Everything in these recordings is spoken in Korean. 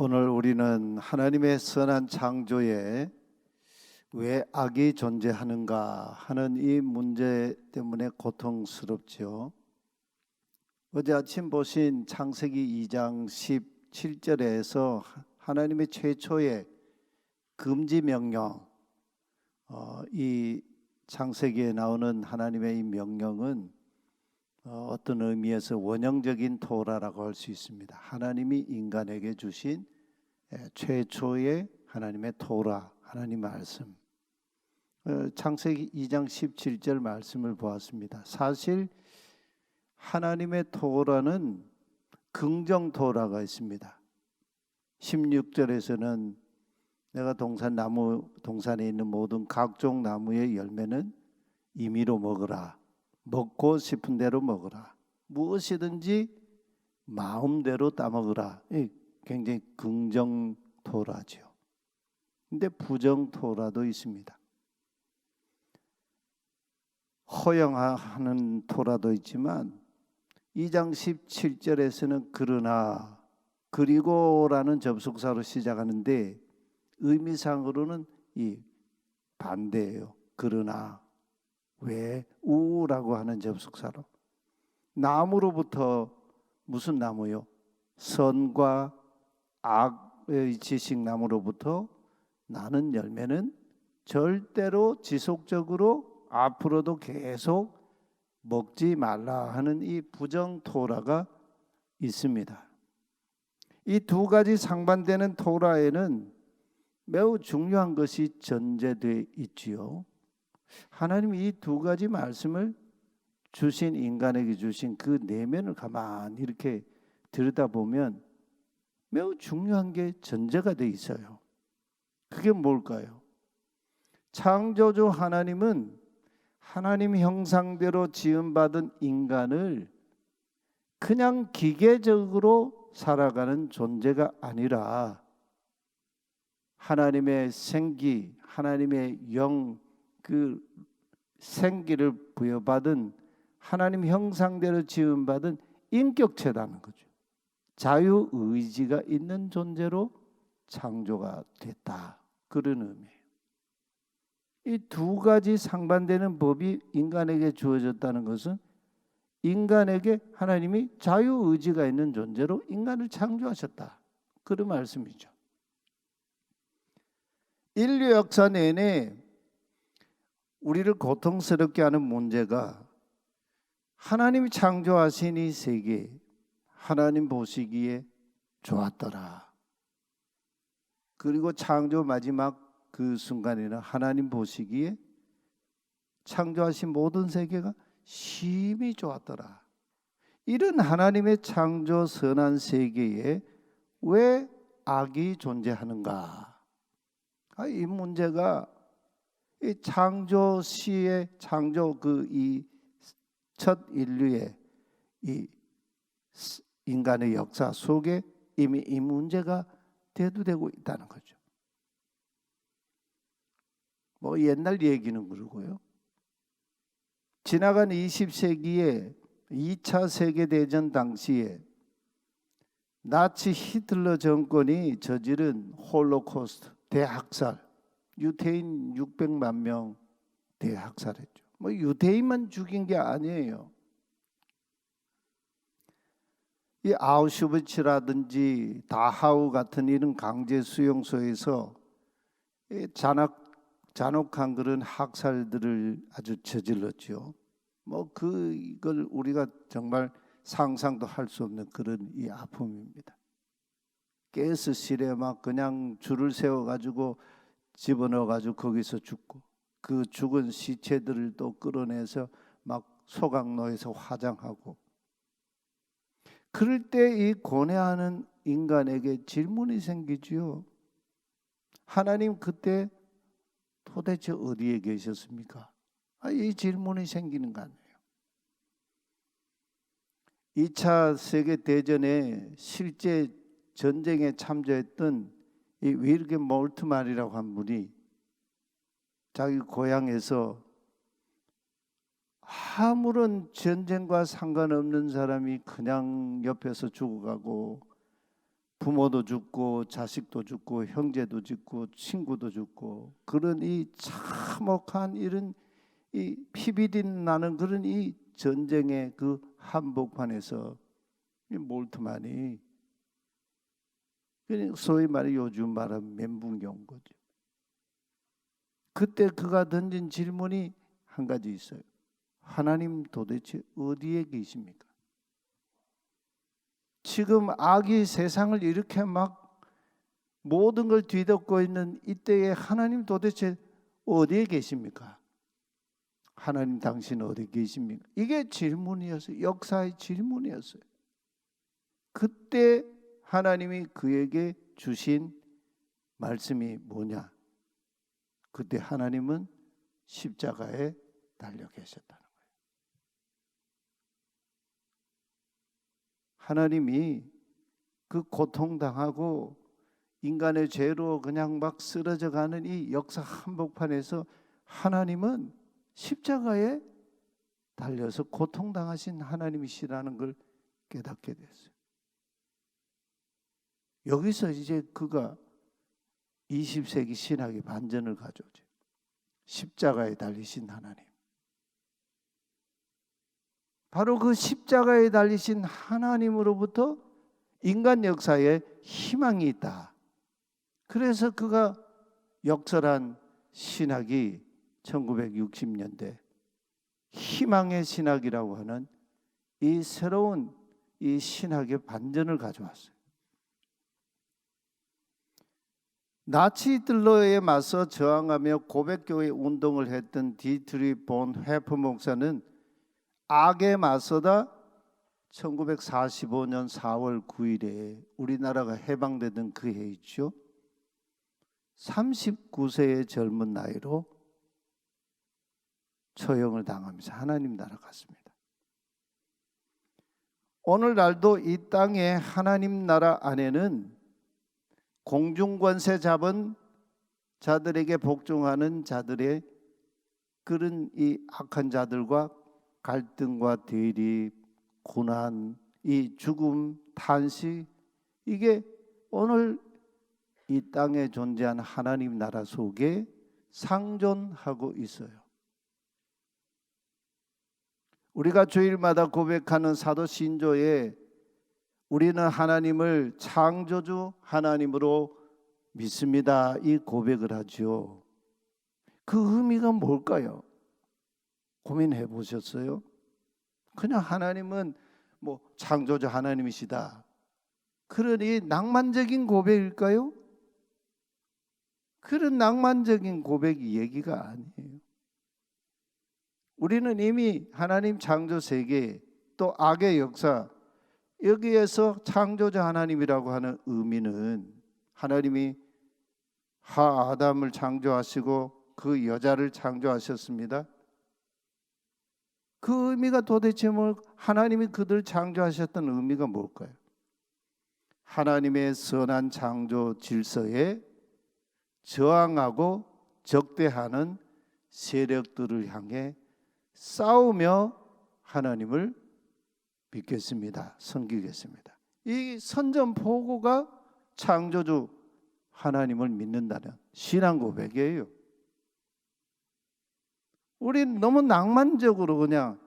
오늘 우리는 하나님의 선한 창조에 왜 악이 존재하는가 하는 이 문제 때문에 고통스럽지요. 어제 아침 보신 창세기 2장 17절에서 하나님의 최초의 금지 명령, 이 창세기에 나오는 하나님의 이 명령은 어떤 의미에서 원형적인 토라라고 할 수 있습니다. 하나님이 인간에게 주신 최초의 하나님의 토라, 하나님 말씀. 창세기 2장 17절 말씀을 보았습니다. 사실 하나님의 토라는 긍정 토라가 있습니다. 16절에서는 내가 동산에 있는 모든 각종 나무의 열매는 임의로 먹으라. 먹고 싶은 대로 먹으라. 무엇이든지 마음대로 따먹으라. 굉장히 긍정 토라죠. 근데 부정 토라도 있습니다. 허용하는 토라도 있지만 2장 17절에서는 그러나 그리고라는 접속사로 시작하는데 의미상으로는 이 반대예요. 그러나 왜? 우라고 하는 접속사로. 나무로부터 무슨 나무요? 선과 악의 지식나무로부터 나는 열매는 절대로 지속적으로 앞으로도 계속 먹지 말라 하는 이 부정 토라가 있습니다. 이 두 가지 상반되는 토라에는 매우 중요한 것이 전제되어 있지요. 하나님이 이 두 가지 말씀을 주신 인간에게 주신 그 내면을 가만히 이렇게 들여다보면 매우 중요한 게 전제가 되어 있어요. 그게 뭘까요? 창조주 하나님은 하나님 형상대로 지음받은 인간을 그냥 기계적으로 살아가는 존재가 아니라 하나님의 생기, 하나님의 영, 그 생기를 부여받은 하나님 형상대로 지음받은 인격체라는 거죠. 자유의지가 있는 존재로 창조가 됐다. 그런 의미예요. 이 두 가지 상반되는 법이 인간에게 주어졌다는 것은 인간에게 하나님이 자유의지가 있는 존재로 인간을 창조하셨다. 그런 말씀이죠. 인류 역사 내내 우리를 고통스럽게 하는 문제가 하나님이 창조하신 이 세계, 하나님 보시기에 좋았더라. 그리고 창조 마지막 그 순간에는 하나님 보시기에 창조하신 모든 세계가 심히 좋았더라. 이런 하나님의 창조 선한 세계에 왜 악이 존재하는가? 이 문제가 이 창조 시의 창조 이 첫 인류의 이 인간의 역사 속에 이미 이 문제가 대두되고 있다는 거죠. 뭐 옛날 얘기는 그러고요. 지나간 20세기에 2차 세계대전 당시에 나치 히틀러 정권이 저지른 홀로코스트, 대학살, 유대인 600만 명 대학살했죠. 뭐 유대인만 죽인 게 아니에요. 이 아우슈비츠라든지 다하우 같은 이런 강제 수용소에서 잔혹한 그런 학살들을 아주 저질렀죠. 뭐 그걸 우리가 정말 상상도 할 수 없는 그런 이 아픔입니다. 가스실에 막 그냥 줄을 세워가지고 집어넣어가지고 거기서 죽고 그 죽은 시체들을 또 끌어내서 막 소각로에서 화장하고 그럴 때 이 고뇌하는 인간에게 질문이 생기지요. 하나님 그때 도대체 어디에 계셨습니까? 이 질문이 생기는 거 아니에요. 2차 세계대전에 실제 전쟁에 참전했던 이 윌겐 몰트만이라고 한 분이 자기 고향에서 아무런 전쟁과 상관없는 사람이 그냥 옆에서 죽어가고 부모도 죽고 자식도 죽고 형제도 죽고 친구도 죽고 그런 이 참혹한 이런 이 피비린 나는 그런 이 전쟁의 그 한복판에서 이 몰트만이 소위 말해 요즘 말하면 멘붕이 온 거죠. 그때 그가 던진 질문이 한 가지 있어요. 하나님 도대체 어디에 계십니까? 지금 악이 세상을 이렇게 막 모든 걸 뒤덮고 있는 이때에 하나님 도대체 어디에 계십니까? 하나님 당신 어디 계십니까? 이게 질문이었어요. 역사의 질문이었어요. 그때 하나님이 그에게 주신 말씀이 뭐냐? 그때 하나님은 십자가에 달려 계셨다는 거예요. 하나님이 그 고통당하고 인간의 죄로 그냥 막 쓰러져 가는 이 역사 한복판에서 하나님은 십자가에 달려서 고통당하신 하나님이시라는 걸 깨닫게 됐어요. 여기서 이제 그가 20세기 신학의 반전을 가져오죠. 십자가에 달리신 하나님. 바로 그 십자가에 달리신 하나님으로부터 인간 역사에 희망이 있다. 그래서 그가 역설한 신학이 1960년대 희망의 신학이라고 하는 이 새로운 이 신학의 반전을 가져왔어요. 나치 히틀러에 맞서 저항하며 고백교회 운동을 했던 디트리 본 헤프 목사는 악에 맞서다 1945년 4월 9일에 우리나라가 해방되던 그 해이죠. 39세의 젊은 나이로 처형을 당하면서 하나님 나라 갔습니다. 오늘날도 이 땅의 하나님 나라 안에는 공중권세 잡은 자들에게 복종하는 자들의 그런 이 악한 자들과 갈등과 대립, 고난, 이 죽음, 탄식, 이게 오늘 이 땅에 존재하는 하나님 나라 속에 상존하고 있어요. 우리가 주일마다 고백하는 사도신조에 우리는 하나님을 창조주 하나님으로 믿습니다. 이 고백을 하죠. 그 의미가 뭘까요? 고민해 보셨어요? 그냥 하나님은 뭐 창조주 하나님이시다. 그러니 낭만적인 고백일까요? 그런 낭만적인 고백이 얘기가 아니에요. 우리는 이미 하나님 창조 세계 또 악의 역사 여기에서 창조자 하나님이라고 하는 의미는 하나님이 하 아담을 창조하시고 그 여자를 창조하셨습니다. 그 의미가 도대체 하나님이 그들 창조하셨던 의미가 뭘까요? 하나님의 선한 창조 질서에 저항하고 적대하는 세력들을 향해 싸우며 하나님을 믿겠습니다. 섬기겠습니다. 이 선전포고가 창조주 하나님을 믿는다는 신앙 고백이에요. 우린 너무 낭만적으로 그냥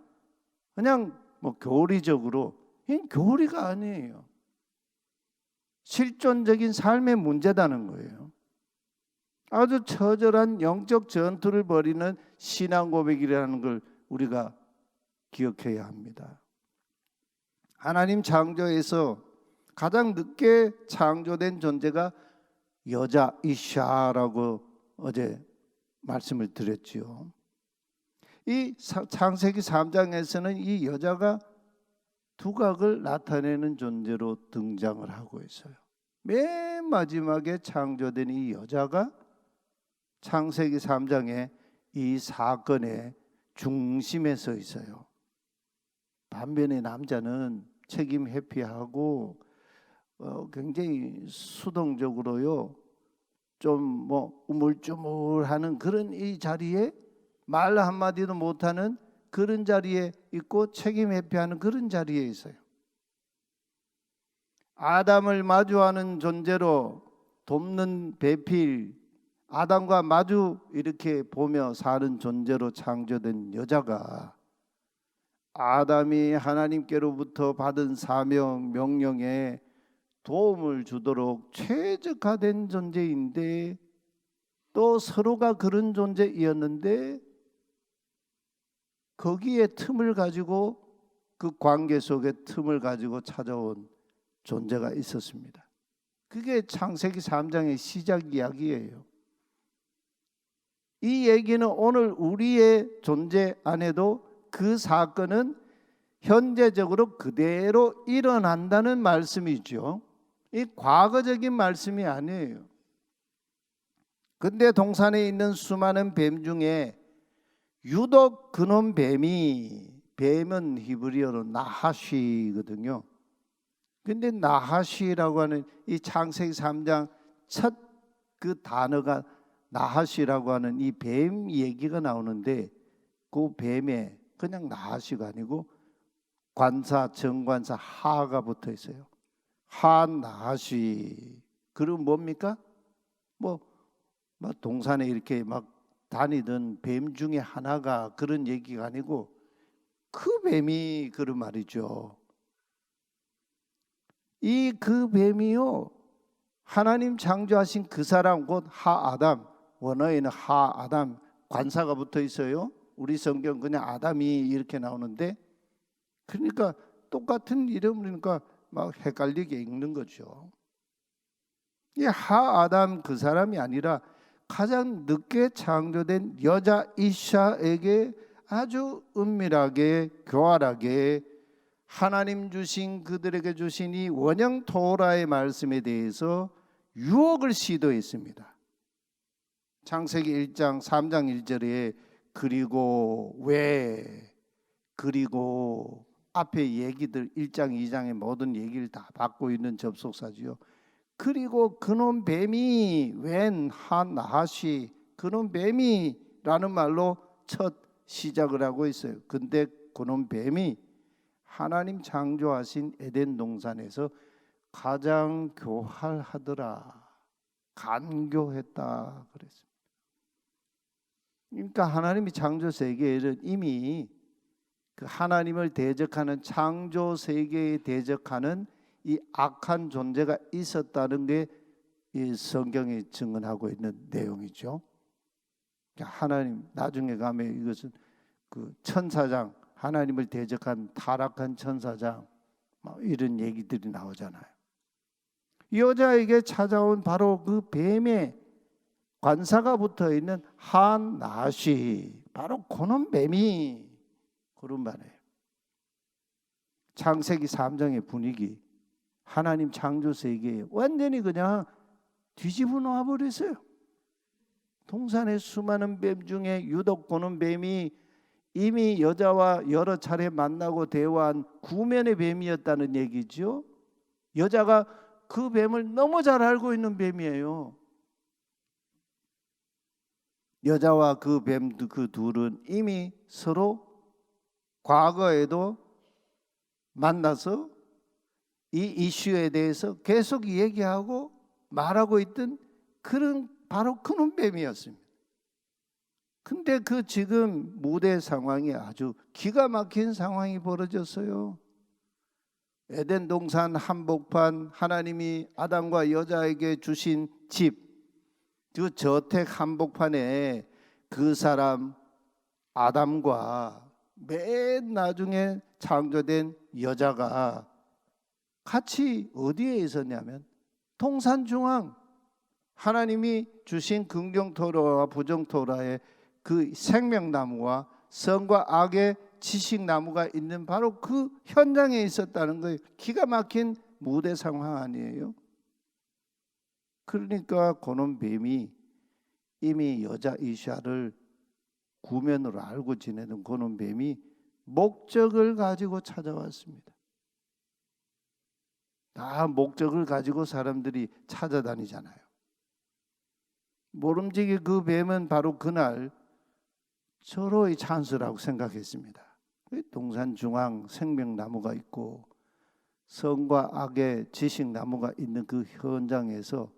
뭐 교리적으로, 이 교리가 아니에요. 실존적인 삶의 문제다는 거예요. 아주 처절한 영적 전투를 벌이는 신앙 고백이라는 걸 우리가 기억해야 합니다. 하나님 창조에서 가장 늦게 창조된 존재가 여자 이샤라고 어제 말씀을 드렸지요. 이 창세기 3장에서는 이 여자가 두각을 나타내는 존재로 등장을 하고 있어요. 맨 마지막에 창조된 이 여자가 창세기 3장에 이 사건의 중심에 서 있어요. 반면에 남자는 책임 회피하고 굉장히 수동적으로요, 좀 뭐 우물쭈물하는 그런 이 자리에 말 한마디도 못하는 그런 자리에 있고 책임 회피하는 그런 자리에 있어요. 아담을 마주하는 존재로 돕는 배필, 아담과 마주 이렇게 보며 사는 존재로 창조된 여자가 아담이 하나님께로부터 받은 사명, 명령에 도움을 주도록 최적화된 존재인데, 또 서로가 그런 존재이었는데 거기에 틈을 가지고, 그 관계 속에 틈을 가지고 찾아온 존재가 있었습니다. 그게 창세기 3장의 시작 이야기예요. 이 얘기는 오늘 우리의 존재 안에도 그 사건은 현재적으로 그대로 일어난다는 말씀이죠. 이 과거적인 말씀이 아니에요. 근데 동산에 있는 수많은 뱀 중에 유독 그놈 뱀은 히브리어로 나하시거든요. 근데 나하시라고 하는 이 창세기 3장 첫 그 단어가 나하시라고 하는 이 뱀 얘기가 나오는데, 그 뱀에 그냥 나하시가 아니고 관사, 정관사 하가 붙어 있어요. 하 나하시. 그럼 뭡니까? 막 동산에 이렇게 막 다니던 뱀 중에 하나가 그런 얘기가 아니고 그 뱀이 그런 말이죠. 이 그 뱀이요, 하나님 창조하신 그 사람, 곧 하아담, 원어에는 하아담 관사가 붙어 있어요. 우리 성경 그냥 아담이 이렇게 나오는데, 그러니까 똑같은 이름이니까 막 헷갈리게 읽는 거죠. 이 하아담 그 사람이 아니라 가장 늦게 창조된 여자 이샤에게 아주 은밀하게, 교활하게 하나님 주신, 그들에게 주신 이 원형 토라의 말씀에 대해서 유혹을 시도했습니다. 창세기 1장 3장 1절에 그리고 왜, 그리고 앞에 얘기들 1장 2장의 모든 얘기를 다 받고 있는 접속사지요. 그리고 그놈 뱀이, 웬 하나하시, 그놈 뱀이라는 말로 첫 시작을 하고 있어요. 근데 그놈 뱀이 하나님 창조하신 에덴 동산에서 가장 교활하더라, 간교했다 그랬습니다. 그러니까 하나님이 창조 세계에는 이미 그 하나님을 대적하는, 창조 세계에 대적하는 이 악한 존재가 있었다는 게 이 성경이 증언하고 있는 내용이죠. 하나님 나중에 가면 이것은 그 천사장, 하나님을 대적한 타락한 천사장, 이런 얘기들이 나오잖아요. 여자에게 찾아온 바로 그 뱀의 관사가 붙어 있는 한나시, 바로 그놈 뱀이 그런 말이에요. 창세기 3장의 분위기, 하나님 창조 세계에 완전히 그냥 뒤집어 놓아 버렸어요. 동산의 수많은 뱀 중에 유독 그놈 뱀이 이미 여자와 여러 차례 만나고 대화한 구면의 뱀이었다는 얘기죠. 여자가 그 뱀을 너무 잘 알고 있는 뱀이에요. 여자와 그 뱀, 그 둘은 이미 서로 과거에도 만나서 이 이슈에 대해서 계속 얘기하고 말하고 있던 그런 바로 그놈 뱀이었습니다. 근데 그 지금 무대 상황이 아주 기가 막힌 상황이 벌어졌어요. 에덴 동산 한복판, 하나님이 아담과 여자에게 주신 집, 그 저택 한복판에 그 사람 아담과 맨 나중에 창조된 여자가 같이 어디에 있었냐면 동산 중앙, 하나님이 주신 긍정토라와 부정토라의 그 생명나무와 선과 악의 지식나무가 있는 바로 그 현장에 있었다는 거예요. 기가 막힌 무대 상황 아니에요? 그러니까 그놈 뱀이 이미 여자 이샤를 구면으로 알고 지내던 그놈 뱀이 목적을 가지고 찾아왔습니다. 다 목적을 가지고 사람들이 찾아다니잖아요. 모름지기 그 뱀은 바로 그날 서로의 찬스라고 생각했습니다. 동산 중앙 생명나무가 있고 선과 악의 지식나무가 있는 그 현장에서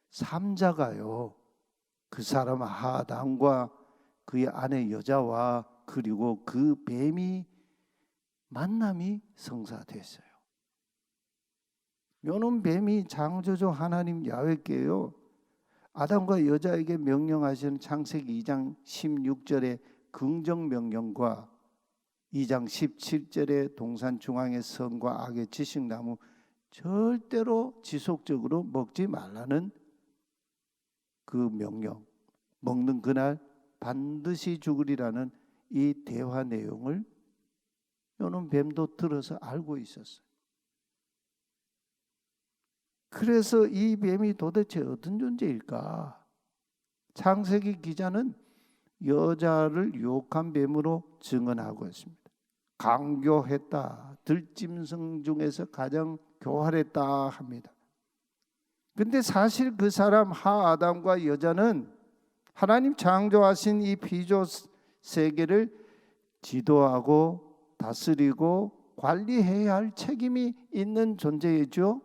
삼자가요, 그 사람 하단과 그의 아내 여자와 그리고 그 뱀이 만남이 성사됐어요. 요는 뱀이 창조주 하나님 야훼께요, 아담과 여자에게 명령하시는 창세기 2장 16절의 긍정 명령과 2장 17절의 동산 중앙의 선과 악의 지식나무 절대로 지속적으로 먹지 말라는 그 명령, 먹는 그날 반드시 죽으리라는 이 대화 내용을 요는 뱀도 들어서 알고 있었어요. 그래서 이 뱀이 도대체 어떤 존재일까? 창세기 기자는 여자를 유혹한 뱀으로 증언하고 있습니다. 강교했다, 들짐승 중에서 가장 교활했다 합니다. 근데 사실 그 사람 하아담과 여자는 하나님 창조하신 이 피조 세계를 지도하고 다스리고 관리해야 할 책임이 있는 존재이죠.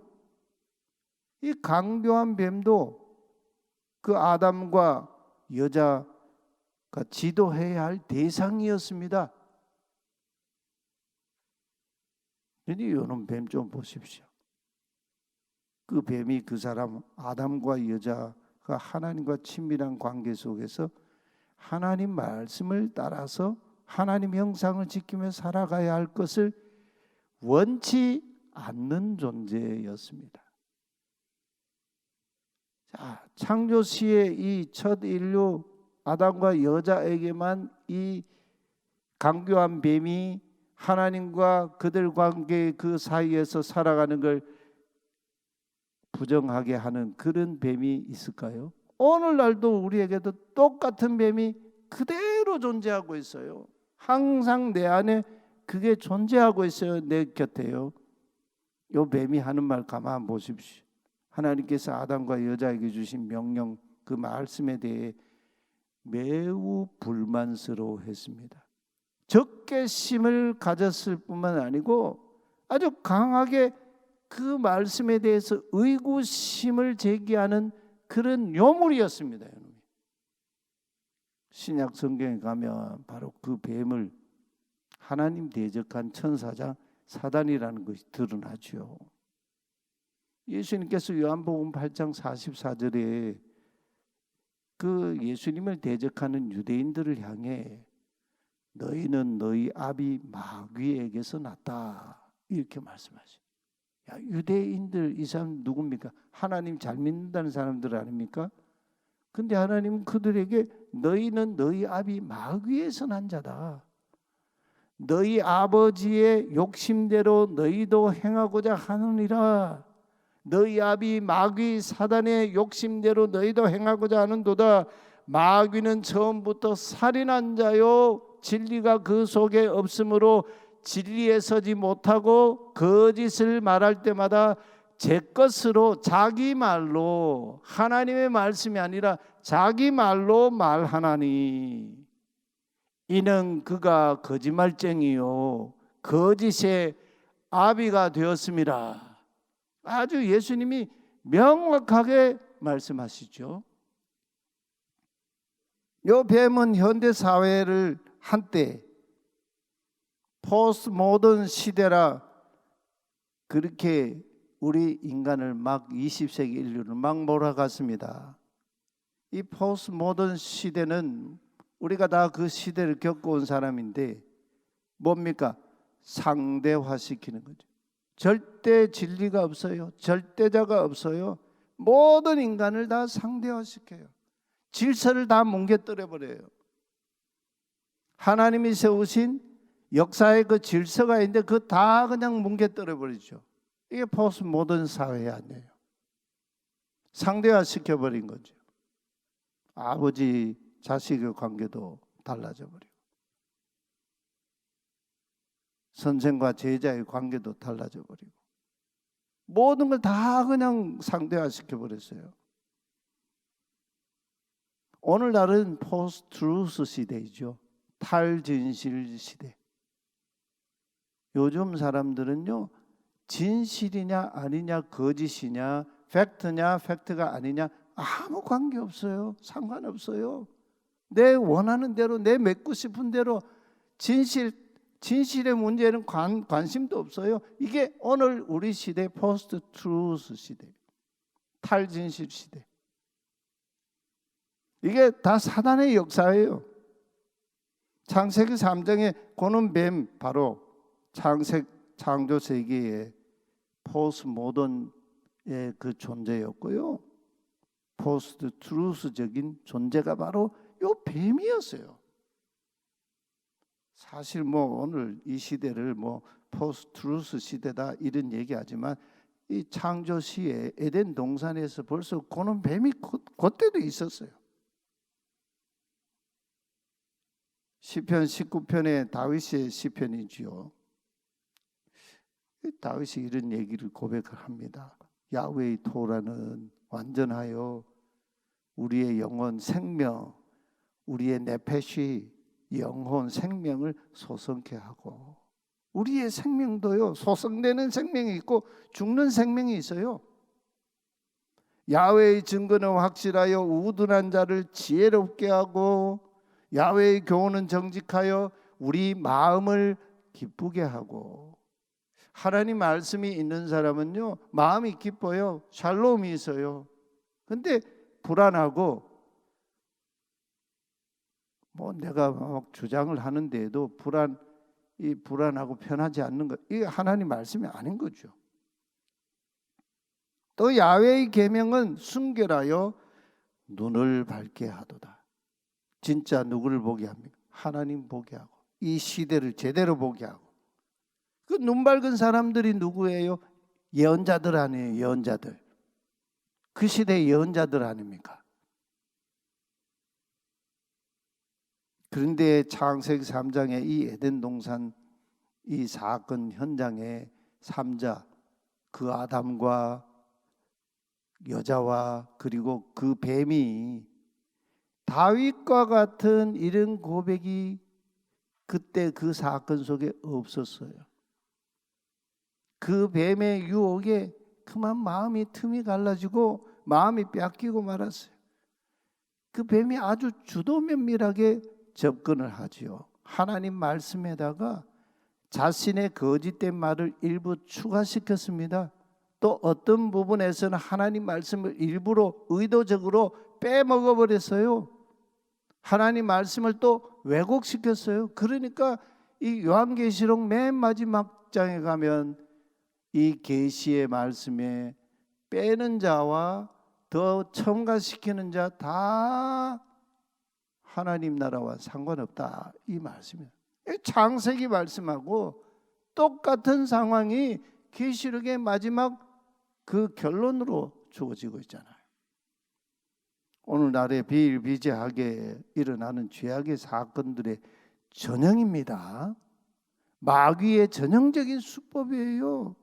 이 강교한 뱀도 그 아담과 여자가 지도해야 할 대상이었습니다. 그런데 이놈 뱀 좀 보십시오. 그 뱀이 그 사람 아담과 여자가 하나님과 친밀한 관계 속에서 하나님 말씀을 따라서 하나님 형상을 지키며 살아가야 할 것을 원치 않는 존재였습니다. 자, 창조 시의 이 첫 인류 아담과 여자에게만 이 강교한 뱀이 하나님과 그들 관계 그 사이에서 살아가는 걸 부정하게 하는 그런 뱀이 있을까요? 오늘날도 우리에게도 똑같은 뱀이 그대로 존재하고 있어요. 항상 내 안에 그게 존재하고 있어요. 내 곁에요. 요 뱀이 하는 말 가만 보십시오. 하나님께서 아담과 여자에게 주신 명령, 그 말씀에 대해 매우 불만스러워했습니다. 적개심을 가졌을 뿐만 아니고 아주 강하게 그 말씀에 대해서 의구심을 제기하는 그런 요물이었습니다. 신약 성경에 가면 바로 그 뱀을 하나님 대적한 천사장 사단이라는 것이 드러나죠. 예수님께서 요한복음 8장 44절에 그 예수님을 대적하는 유대인들을 향해 너희는 너희 아비 마귀에게서 났다 이렇게 말씀하시죠. 야, 유대인들 이 사람 누굽니까? 하나님 잘 믿는다는 사람들 아닙니까? 근데 하나님은 그들에게 너희는 너희 아비 마귀에서 난 자다. 너희 아버지의 욕심대로 너희도 행하고자 하느니라. 너희 아비 마귀 사단의 욕심대로 너희도 행하고자 하는도다. 마귀는 처음부터 살인한 자요 진리가 그 속에 없으므로 진리에 서지 못하고 거짓을 말할 때마다 제 것으로 자기 말로, 하나님의 말씀이 아니라 자기 말로 말하나니 이는 그가 거짓말쟁이요 거짓의 아비가 되었음이라. 아주 예수님이 명확하게 말씀하시죠. 요 뱀은 현대 사회를 한때 포스트 모던 시대라 그렇게 우리 인간을 막 20세기 인류를 막 몰아갔습니다. 이 포스트 모던 시대는 우리가 다 그 시대를 겪어온 사람인데 뭡니까? 상대화시키는 거죠. 절대 진리가 없어요. 절대자가 없어요. 모든 인간을 다 상대화시켜요. 질서를 다 뭉개뜨려 버려요. 하나님이 세우신 역사의 그 질서가 있는데 그거 다 그냥 뭉개뜨려 버리죠. 이게 포스트 모던 사회 아니에요. 상대화 시켜버린 거죠. 아버지 자식의 관계도 달라져 버리고 선생과 제자의 관계도 달라져 버리고 모든 걸 다 그냥 상대화 시켜버렸어요. 오늘날은 포스트 트루스 시대이죠. 탈진실 시대. 요즘 사람들은요 진실이냐 아니냐, 거짓이냐, 팩트냐 팩트가 아니냐, 아무 관계 없어요. 상관없어요. 내 원하는 대로, 내 맺고 싶은 대로, 진실의 문제는 관심도 없어요. 이게 오늘 우리 시대 포스트 트루스 시대, 탈진실 시대. 이게 다 사단의 역사예요. 창세기 3장에 고는 뱀, 바로 창조 세계의 포스트 모던의 그 존재였고요. 포스트 트루스적인 존재가 바로 요 뱀이었어요. 사실 오늘 이 시대를 포스트 트루스 시대다 이런 얘기하지만, 이 창조 시에 에덴 동산에서 벌써 고는 뱀이 그때도 있었어요. 시편 19편에 다윗의 시편이지요. 다윗이 이런 얘기를 고백을 합니다. 야훼의 토라는 완전하여 우리의 영혼 생명, 우리의 네페시 영혼 생명을 소성케 하고, 우리의 생명도요, 소성되는 생명이 있고 죽는 생명이 있어요. 야훼의 증거는 확실하여 우둔한 자를 지혜롭게 하고, 야훼의 교훈은 정직하여 우리 마음을 기쁘게 하고. 하나님 말씀이 있는 사람은요, 마음이 기뻐요. 샬롬이 있어요. 근데 불안하고, 내가 막 주장을 하는데도 불안하고 편하지 않는 것, 이게 하나님 말씀이 아닌 거죠. 또 야훼의 계명은 순결하여 눈을 밝게 하도다. 진짜 누구를 보게 합니까? 하나님 보게 하고, 이 시대를 제대로 보게 하고. 그 눈 밝은 사람들이 누구예요? 예언자들 아니에요? 예언자들. 그 시대의 예언자들 아닙니까? 그런데 창세기 3장의 이 에덴 동산 이 사건 현장에 3자, 그 아담과 여자와 그리고 그 뱀이, 다윗과 같은 이런 고백이 그때 그 사건 속에 없었어요. 그 뱀의 유혹에 그만 마음이 틈이 갈라지고 마음이 뺏기고 말았어요. 그 뱀이 아주 주도면밀하게 접근을 하지요. 하나님 말씀에다가 자신의 거짓된 말을 일부 추가시켰습니다. 또 어떤 부분에서는 하나님 말씀을 일부러 의도적으로 빼먹어 버렸어요. 하나님 말씀을 또 왜곡시켰어요. 그러니까 이 요한계시록 맨 마지막 장에 가면 이 계시의 말씀에 빼는 자와 더 첨가시키는 자 다 하나님 나라와 상관없다, 이 말씀이에요. 창세기 말씀하고 똑같은 상황이 계시록의 마지막 그 결론으로 주어지고 있잖아요. 오늘날의 비일비재하게 일어나는 죄악의 사건들의 전형입니다. 마귀의 전형적인 수법이에요.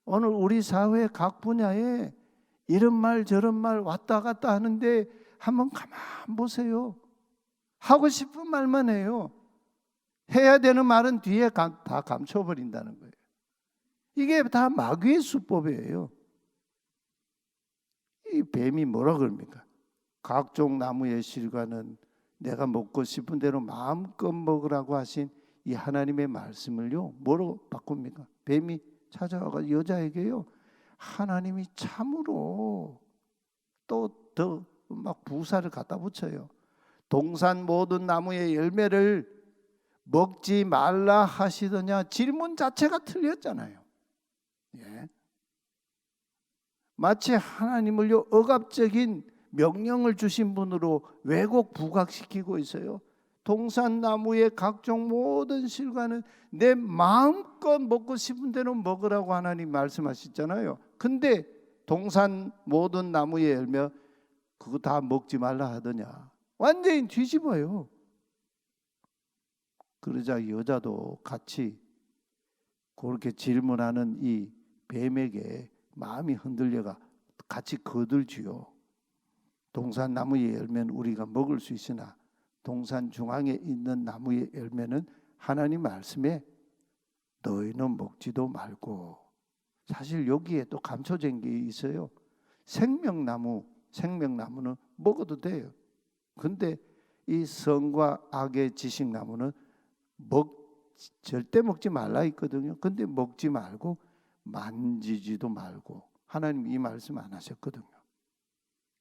오늘 우리 사회 각 분야에 이런 말 저런 말 왔다 갔다 하는데 한번 가만 보세요. 하고 싶은 말만 해요. 해야 되는 말은 뒤에 다 감춰버린다는 거예요. 이게 다 마귀의 수법이에요. 이 뱀이 뭐라 그럽니까? 각종 나무의 실과는 내가 먹고 싶은 대로 마음껏 먹으라고 하신 이 하나님의 말씀을요, 뭐로 바꿉니까? 뱀이 찾아와서 여자에게요, 하나님이 참으로 또 더 막 부사를 갖다 붙여요. 동산 모든 나무의 열매를 먹지 말라 하시더냐. 질문 자체가 틀렸잖아요. 예. 마치 하나님을요, 억압적인 명령을 주신 분으로 왜곡 부각시키고 있어요. 동산나무의 각종 모든 실과는 내 마음껏 먹고 싶은 대로 먹으라고 하나님 말씀하셨잖아요. 근데 동산 모든 나무의 열매 그거 다 먹지 말라 하더냐. 완전히 뒤집어요. 그러자 여자도 같이 그렇게 질문하는 이 뱀에게 마음이 흔들려가 같이 거들지요. 동산 나무의 열매는 우리가 먹을 수 있으나 동산 중앙에 있는 나무의 열매는 하나님 말씀에 너희는 먹지도 말고. 사실 여기에 또 감춰진 게 있어요. 생명나무는 먹어도 돼요. 근데 이 선과 악의 지식나무는 절대 먹지 말라 했거든요. 근데 먹지 말고 만지지도 말고. 하나님 이 말씀 안 하셨거든요.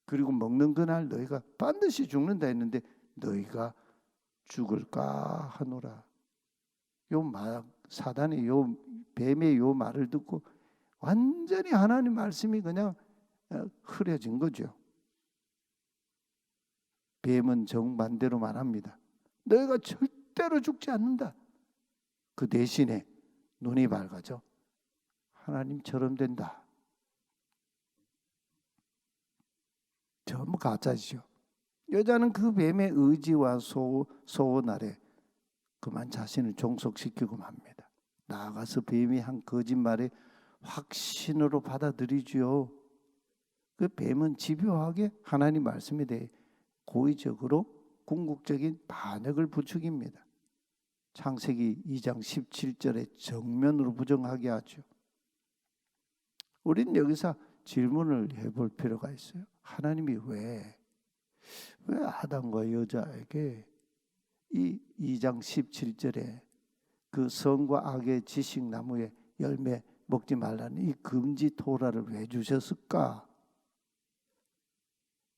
그리고 먹는 그날 너희가 반드시 죽는다 했는데 너희가 죽을까 하노라. 사단의 뱀의 요 말을 듣고 완전히 하나님 말씀이 그냥 흐려진 거죠. 뱀은 정반대로 말합니다. 너희가 절대로 죽지 않는다. 그 대신에 눈이 밝아져 하나님처럼 된다. 전부 가짜죠. 여자는 그 뱀의 의지와 소원 아래 그만 자신을 종속시키고 맙니다. 나아가서 뱀이 한 거짓말에 확신으로 받아들이지요. 그 뱀은 집요하게 하나님 말씀에 대해 고의적으로 궁극적인 반역을 부추깁니다. 창세기 2장 17절에 정면으로 부정하게 하죠. 우리는 여기서 질문을 해볼 필요가 있어요. 하나님이 왜 아담과 여자에게 이 2장 17절에 그 선과 악의 지식나무의 열매 먹지 말라는 이 금지 토라를 왜 주셨을까?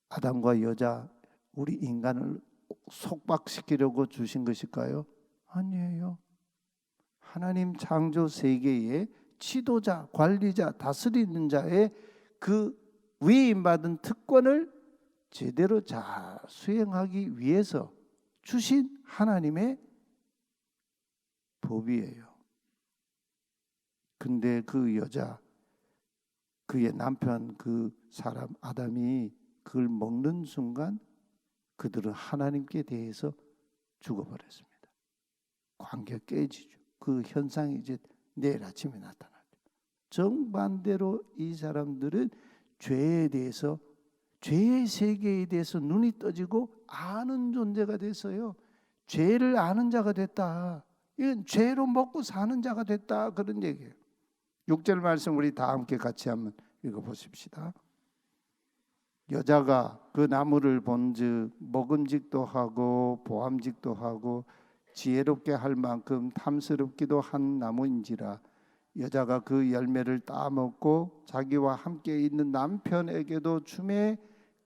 아담과 여자, 우리 인간을 속박시키려고 주신 것일까요? 아니에요. 하나님 창조 세계의 지도자, 관리자, 다스리는 자의 그 위임받은 특권을 제대로 잘 수행하기 위해서 주신 하나님의 법이에요. 근데 그 여자, 그의 남편, 그 사람 아담이 그걸 먹는 순간 그들은 하나님께 대해서 죽어버렸습니다. 관계가 깨지죠. 그 현상이 이제 내일 아침에 나타나죠. 정반대로 이 사람들은 죄에 대해서, 죄의 세계에 대해서 눈이 떠지고 아는 존재가 됐어요. 죄를 아는 자가 됐다. 이건 죄로 먹고 사는 자가 됐다. 그런 얘기예요. 6절 말씀 우리 다 함께 같이 한번 읽어보십시다. 여자가 그 나무를 본즉 먹음직도 하고 보암직도 하고 지혜롭게 할 만큼 탐스럽기도 한 나무인지라 여자가 그 열매를 따먹고 자기와 함께 있는 남편에게도 주매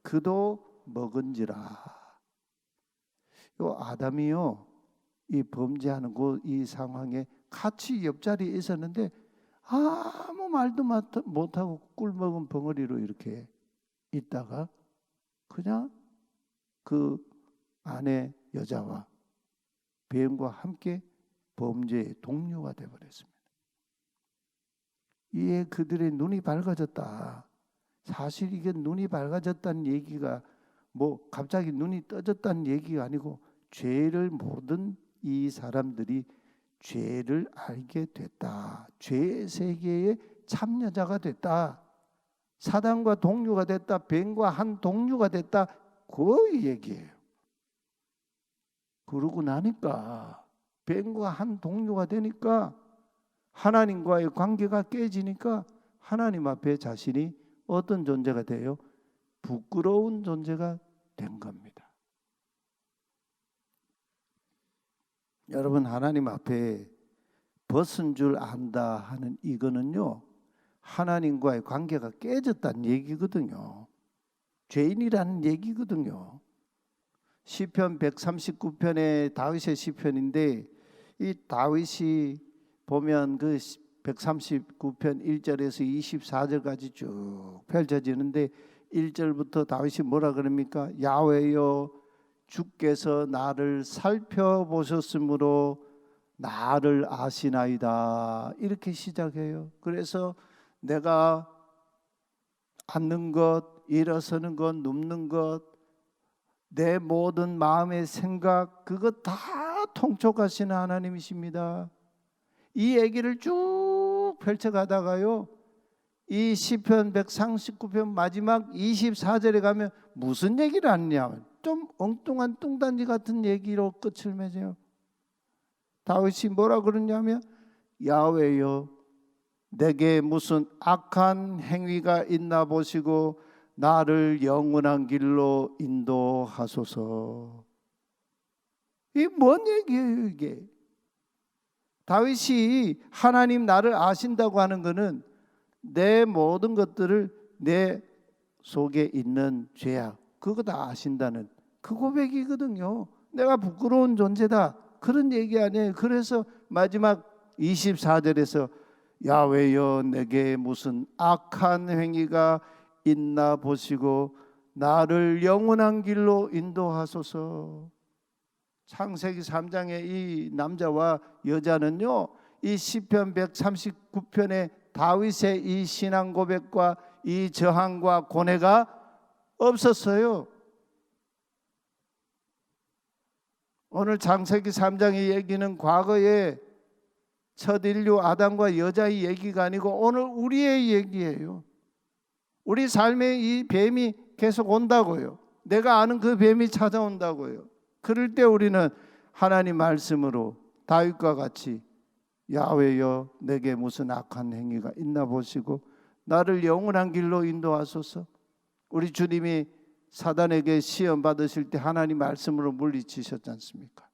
그도 먹은지라. 요 아담이요, 이 범죄하는 이 상황에 같이 옆자리에 있었는데 아무 말도 못하고 꿀먹은 벙어리로 이렇게 있다가 그냥 그 아내 여자와 뱀과 함께 범죄의 동료가 되어버렸습니다. 이에 그들의 눈이 밝아졌다. 사실 이게 눈이 밝아졌다는 얘기가 뭐 갑자기 눈이 떠졌다는 얘기가 아니고 죄를 모르던 이 사람들이 죄를 알게 됐다. 죄의 세계에 참여자가 됐다. 사단과 동료가 됐다. 뱀과 한 동료가 됐다. 그 얘기예요. 그러고 나니까 뱀과 한 동료가 되니까 하나님과의 관계가 깨지니까 하나님 앞에 자신이 어떤 존재가 돼요? 부끄러운 존재가 된 겁니다. 여러분, 하나님 앞에 벗은 줄 안다 하는 이거는요, 하나님과의 관계가 깨졌다는 얘기거든요. 죄인이라는 얘기거든요. 시편 139편의 다윗의 시편인데 이 다윗이 보면 그 139편 1절에서 24절까지 쭉 펼쳐지는데 1절부터 다윗이 뭐라 그럽니까? 야훼여 주께서 나를 살펴보셨으므로 나를 아시나이다. 이렇게 시작해요. 그래서 내가 앉는 것, 일어서는 것, 눕는 것, 내 모든 마음의 생각, 그것 다 통촉하시는 하나님이십니다. 이 얘기를 쭉 펼쳐가다가요, 이 시편 139편 마지막 24절에 가면 무슨 얘기를 하느냐, 좀 엉뚱한 뚱딴지 같은 얘기로 끝을 맺어요. 다윗이 뭐라 그러냐면 야훼여 내게 무슨 악한 행위가 있나 보시고 나를 영원한 길로 인도하소서. 이게 뭔 얘기예요 이게? 다윗이 하나님 나를 아신다고 하는 것은 내 모든 것들을 내 속에 있는 죄악 그거 다 아신다는 그 고백이거든요. 내가 부끄러운 존재다 그런 얘기 아니에요. 그래서 마지막 24절에서 야훼여 내게 무슨 악한 행위가 있나 보시고 나를 영원한 길로 인도하소서. 창세기 3장의 이 남자와 여자는요, 이 시편 139편의 다윗의 이 신앙 고백과 이 저항과 고뇌가 없었어요. 오늘 창세기 3장의 얘기는 과거의 첫 인류 아담과 여자의 얘기가 아니고 오늘 우리의 얘기예요. 우리 삶에 이 뱀이 계속 온다고요. 내가 아는 그 뱀이 찾아온다고요. 그럴 때 우리는 하나님 말씀으로 다윗과 같이 야훼여 내게 무슨 악한 행위가 있나 보시고 나를 영원한 길로 인도하소서. 우리 주님이 사단에게 시험 받으실 때 하나님 말씀으로 물리치셨지 않습니까?